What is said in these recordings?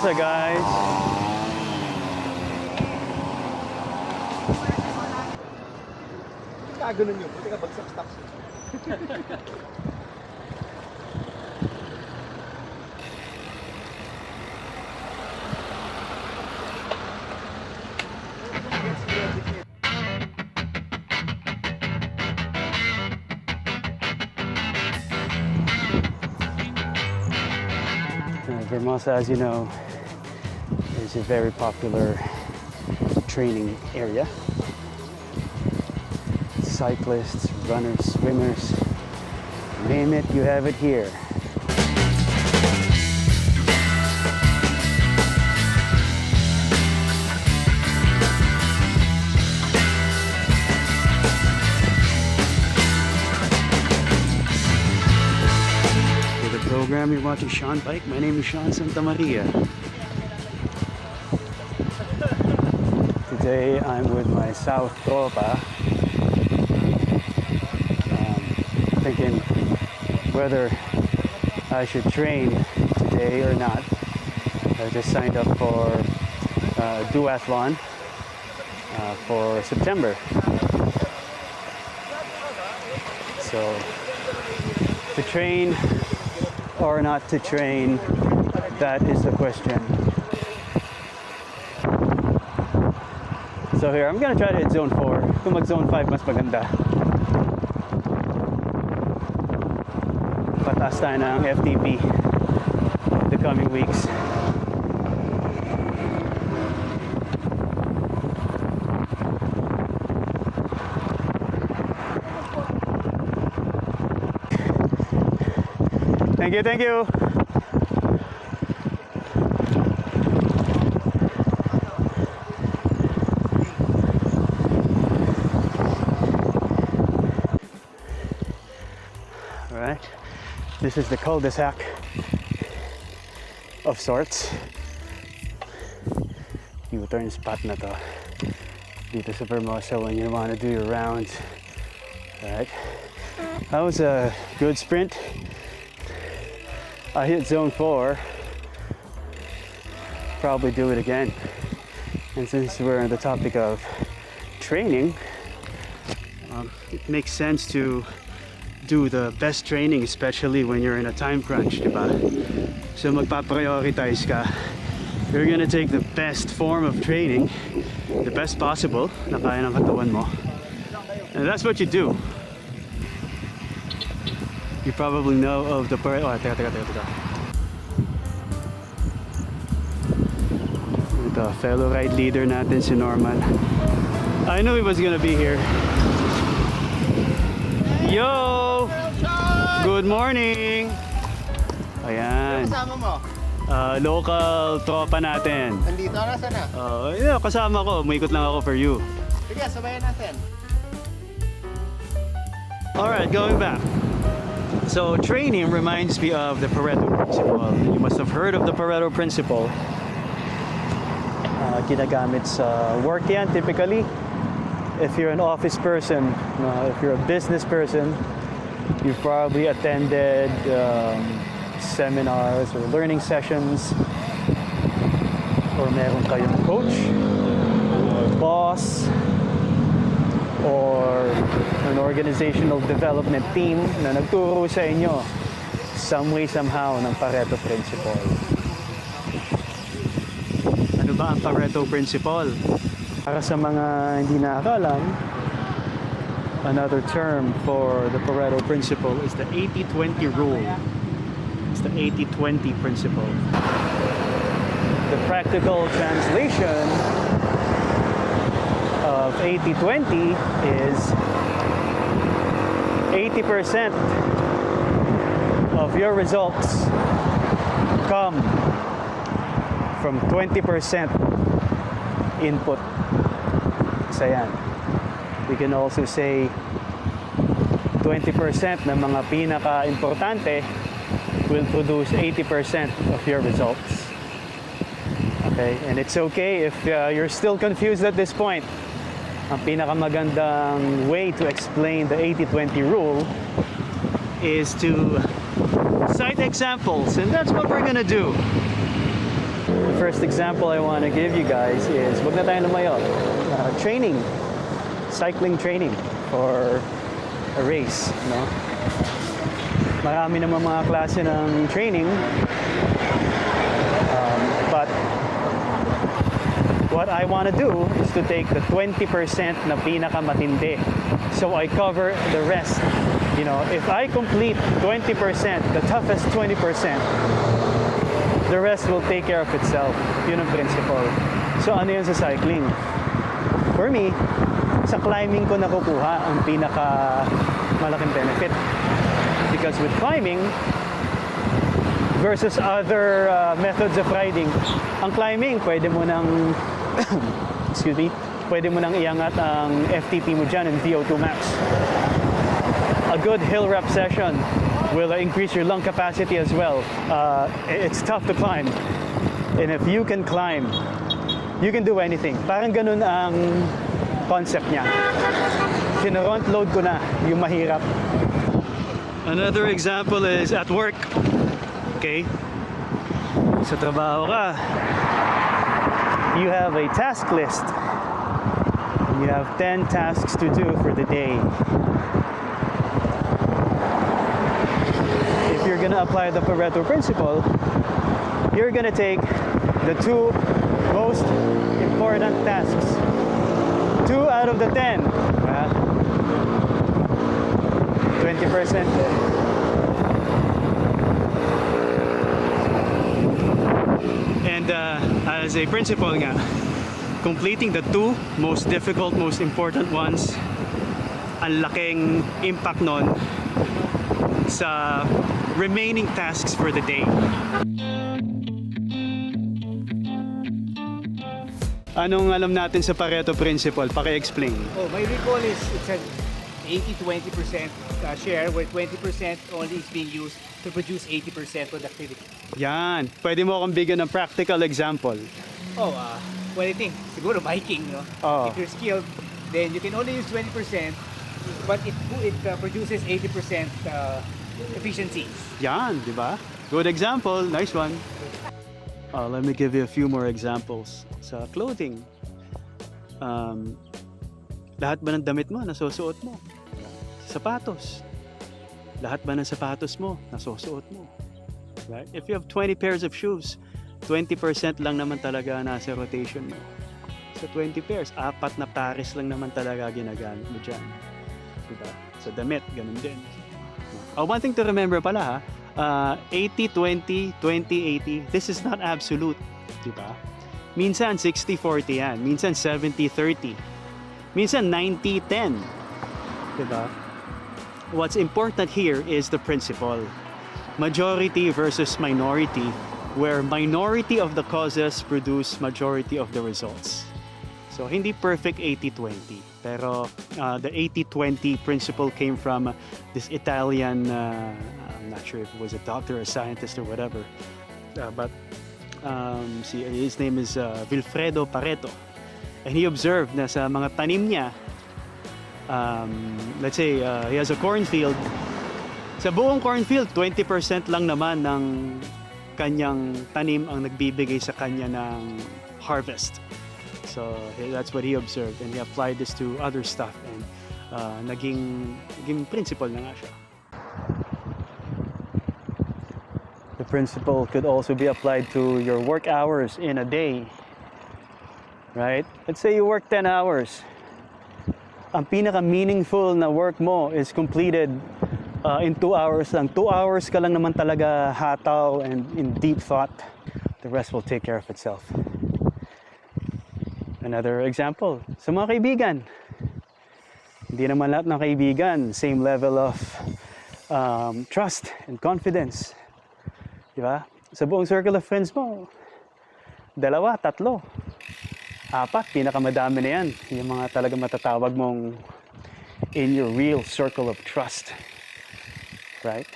Hermosa, guys. Ganun yun, buti ka bagsak stocks. Hermosa, as you know, is a very popular training area. Cyclists, runners, swimmers, name it, you have it here. For the program, you're watching Sean Bike. My name is Sean Santamaria. Today I'm with my South Tropa. Thinking whether I should train today or not. I just signed up for a duathlon for September. So to train or not to train, that is the question. So here, I'm gonna try to hit zone 4. Kung mag zone 5, mas maganda. Pataas tayo ng FTP the coming weeks. Thank you, thank you. All right. This is the cul-de-sac of sorts. U-turn spot na to. Dito sa Hermosa when you want to do your rounds. Alright. That was a good sprint. I hit zone 4. Probably do it again. And since we're on the topic of training, it makes sense to do the best training, especially when you're in a time crunch, diba? So magpa-prioritize ka. You're gonna take the best form of training, the best possible na kaya ng katawan mo. And that's what you do. You probably know of the teka. Ito, fellow ride leader natin si Norman. I knew he was gonna be here. Yo! Good morning! Ayan. Kasama mo? Local tropa natin. Nandito, nasa na? Yeah, kasama ko. Umikot lang ako for you. Sige, sabayan natin. Alright, going back. So, training reminds me of the Pareto Principle. You must have heard of the Pareto Principle. Ginagamit sa work yan, typically. If you're an office person, if you're a business person, you've probably attended seminars or learning sessions, or meron kayong coach or boss or an organizational development team na nagturo sa inyo some way somehow ng Pareto Principle. Ano ba ang Pareto Principle? Para sa mga hindi nakakalam, another term for the Pareto Principle is the 80-20 rule. It's the 80-20 principle. The practical translation of 80-20 is 80% of your results come from 20% input. So yan. We can also say 20% ng mga pinaka-importante will produce 80% of your results. Okay? And it's okay if you're still confused at this point. Ang pinakamagandang way to explain the 80-20 rule is to cite examples, and that's what we're gonna do. first example I want to give you guys is, wag na tayo lumayo. Training, cycling training for a race, no? Marami naman mga klase ng training, but what I want to do is to take the 20% na pinakamatindi, so I cover the rest. You know, if I complete 20%, the toughest 20%, the rest will take care of itself. Yun ang principle. So ano yun sa cycling? For me, sa climbing ko nakukuha ang pinaka malaking benefit. Because with climbing, versus other methods of riding, ang climbing, pwede mo nang excuse me, pwede mo nang iangat ang FTP mo dyan, and VO2 max. A good hill rep session will increase your lung capacity as well. It's tough to climb, and if you can climb, you can do anything. Parang ganun ang concept niya. Finuront load ko na yung mahirap. Another example is at work. Okay, sa trabaho ka, you have a task list. You have 10 tasks to do for the day. If you're gonna apply the Pareto Principle, you're gonna take the 2 most important tasks. 2 out of the 10. 20%. And as a principle nga, completing the 2 most difficult, most important ones, ang laking impact nun sa remaining tasks for the day. Anong alam natin sa Pareto Principle? Paki-explain. Oh, my recall is it's an 80-20% share, where 20% only is being used to produce 80% productivity. Yan. Pwede mo akong bigyan ng practical example. Oh, well, I think siguro biking, no? Oh. If you're skilled, then you can only use 20%, but it produces 80% efficiencies. Yan, di ba? Good example. Nice one. Let me give you a few more examples. Sa clothing, lahat ba ng damit mo nasusuot mo? Sapatos, lahat ba ng sapatos mo nasusuot mo? Right? If you have 20 pairs of shoes, 20% lang naman talaga nasa rotation mo. Sa 20 pairs, 4 na pares lang naman talaga ginagamit mo dyan. Diba? Sa damit, ganun din. One thing to remember pala ha, 80-20, 20-80, this is not absolute. Diba? Minsan 60-40 yan, minsan 70-30, minsan 90-10. Diba? What's important here is the principle. Majority versus minority, where minority of the causes produce majority of the results. So hindi perfect 80-20, pero the 80-20 principle came from this Italian, I'm not sure if it was a doctor or a scientist or whatever, but his name is Vilfredo Pareto, and he observed na sa mga tanim niya, let's say he has a cornfield. Sa buong cornfield, 20% lang naman ng kanyang tanim ang nagbibigay sa kanya ng harvest. So that's what he observed, and he applied this to other stuff, and naging principle na nga siya. The principle could also be applied to your work hours in a day. Right? Let's say you work 10 hours. Ang pinaka-meaningful na work mo is completed in 2 hours lang. 2 hours ka lang naman talaga hataw and in deep thought. The rest will take care of itself. Another example, sa mga kaibigan. Hindi naman lahat ng kaibigan same level of trust and confidence. Diba? Sa buong circle of friends mo, 2, 3, 4, pinakamadami na yan. Yung mga talaga matatawag mong in your real circle of trust. Right?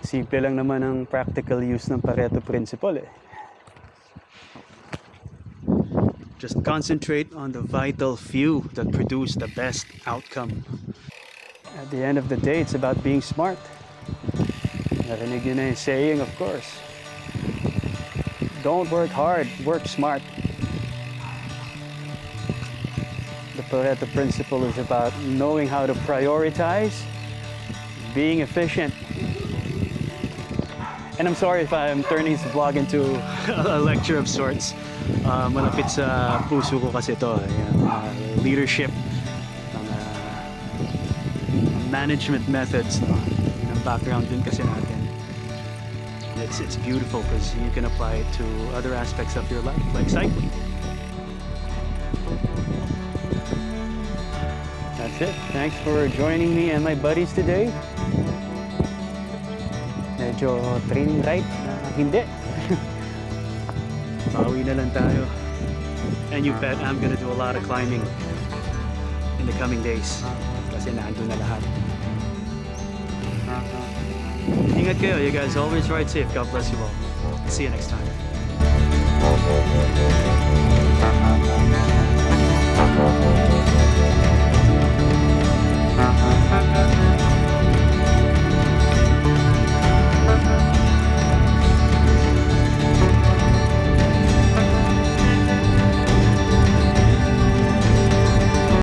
Simple lang naman ang practical use ng Pareto Principle eh. Just concentrate on the vital few that produce the best outcome. At the end of the day, it's about being smart. Narinig yun na yung saying, of course. Don't work hard, work smart. The Pareto Principle is about knowing how to prioritize, being efficient. And I'm sorry if I'm turning this vlog into a lecture of sorts. Malapit sa puso ko kasi ito. Leadership, management methods. No? Yung background din kasi natin. It's beautiful because you can apply it to other aspects of your life, like cycling. That's it. Thanks for joining me and my buddies today. Medyo training right? Hindi. Pauwi na lang tayo. And you bet I'm gonna do a lot of climbing in the coming days. Kasi nandun na lahat. Ingat kayo. You guys always ride safe. God bless you all. See you next time.